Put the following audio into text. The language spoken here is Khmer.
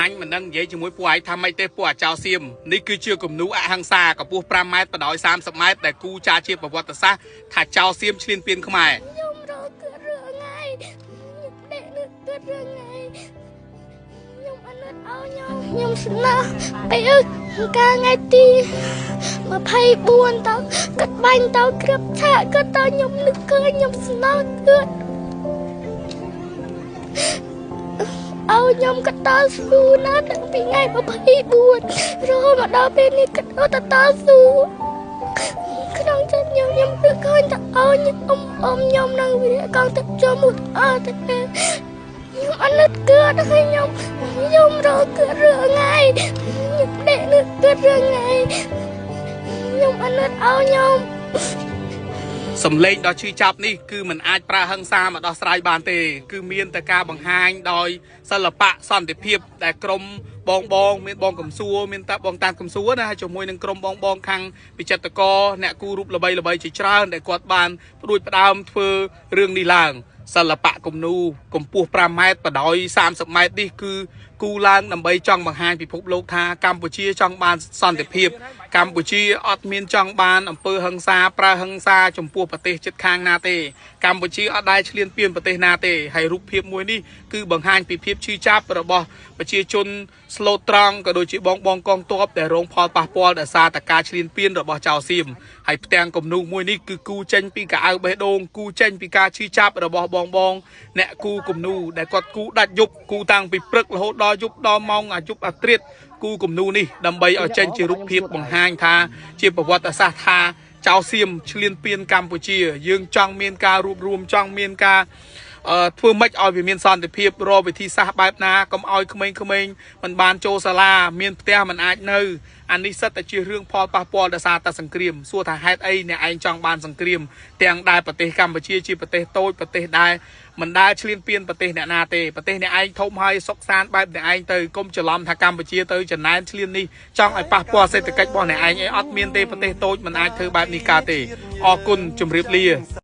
anh mình đang dễ chỉ mối quái tham mấy tê của chào xiêm ní cứ chưa cùng nú hăng xa cả buộc 5 mét và đói 30 mét để cu cha chia vào vật xa thả chào xiêm liên phiên không ai nhung xin na bây ức ca ngày ti mà phay buồn tao cất banh tao cướp thả cất tao nhung nực cười nhung xin na cướp nhung cất tao su na đừng bị ngày mà phay buồn rồi mà đau bên này cất tao su cái đằng chân nhung nhung được coi tao nhung ôm nhung năng vì con tập cho một thật nhung ăn nứt cưa đó hay nhung rồi cưa rửa ngay nhung để nứt cưa rửa ngay nhung ăn nứt nhung សំឡេងដល់ឈឺចាប់នេះគឺមិនអាចប្រើហិង្សាមកដោះស្រាយបានទេគឺមានតែការបង្ហាញដោយសិល្បៈសន្តិភាពដែលក្រុមបងមានបងកំសួរមានតាបងតាមកំសួរណាហើយជាមួយនឹងក្រុមបងខាងវិចិត្រករអ្នកគូរូបល្បីជាច្រើនដែលគាត់បានផ្ដួចផ្ដើមធ្វើរឿងនេះឡើងសិល្បៈគំនូកម្ពស់ 5 ម៉ែត្របដោយ 30 ម៉ែត្រនេះគឺគូឡើងដើម្បីចង់បង្ហាញពិភពលោកថាកម្ពុជាចង់បានសន្តិភាពកម្ពុជាអត់មានចង់បានអំពើហិង្សាប្រើហិង្សាចំពោះប្រទេសជិតខាងណាទេកម្ពុជាអត់ដែលឈ្លានពានប្រទេសណាទេហើយរូបភាពមួយនេះគឺបង្ហាញពីភាពឈឺចាប់របស់ប្រជាជនស្លូតត្រង់ក៏ដូចជាបងកងទ័ពដែលរងផលប៉ះពាល់ដោយសារតែការឈ្លានពានរបស់ចៅសៀមហើយផ្ទាំងគំនូមួយនេះគឺគូចេញពីកៅអៅបេះដូងគូចេញពីការឈឺចាប់របស់បងអ្នកគូគំនូដែលគាត់គូដាច់យប់គូតាំងពីព្រឹករហូតដល់យប់ដល់ម៉ោងអាយប់អាត្រៀតគូគំនូនេះដើម្បីឲ្យចេញជារូបភាពបង្ហាញថាជាប្រវត្តិសាស្ត្រថាចៅសៀមឈ្លានពានកម្ពុជាយើងចង់មានការរួបរวมចង់មានការធ្វើម៉េចឲ្យវាមានសន្តិភាពរកវិធីសាស្ត្របែបណាកុំឲ្យក្មេងៗមិនបានចូលសាលាមានផ្ទះមិនអាចនៅអានេះសិតតែជារឿងផលប៉ះពាល់ដោយសារតែសង្គ្រាមសួរថាហេតុអីអ្នកឯងចង់បានសង្គ្រាមទាំងដែលប្រទេសកម្ពុជាជាប្រទេសតូចប្រទេសដែលមិនដែលឈ្លានពានប្រទេសអ្នកណាទេប្រទេសអ្នកឯងធំហើយសុខសាន្តបែបអ្នកឯងទៅកុំច្រឡំថាកម្ពុជាទៅចំណែនឈ្លាននេះចង់ឲ្យប៉ះពាល់សេដ្ឋកិច្ចរបស់អ្នកឯងអត់មានទេប្រទេសតូចមិនអាចធ្វើបែបនេះកើតទេអរគុណជម្រាបលា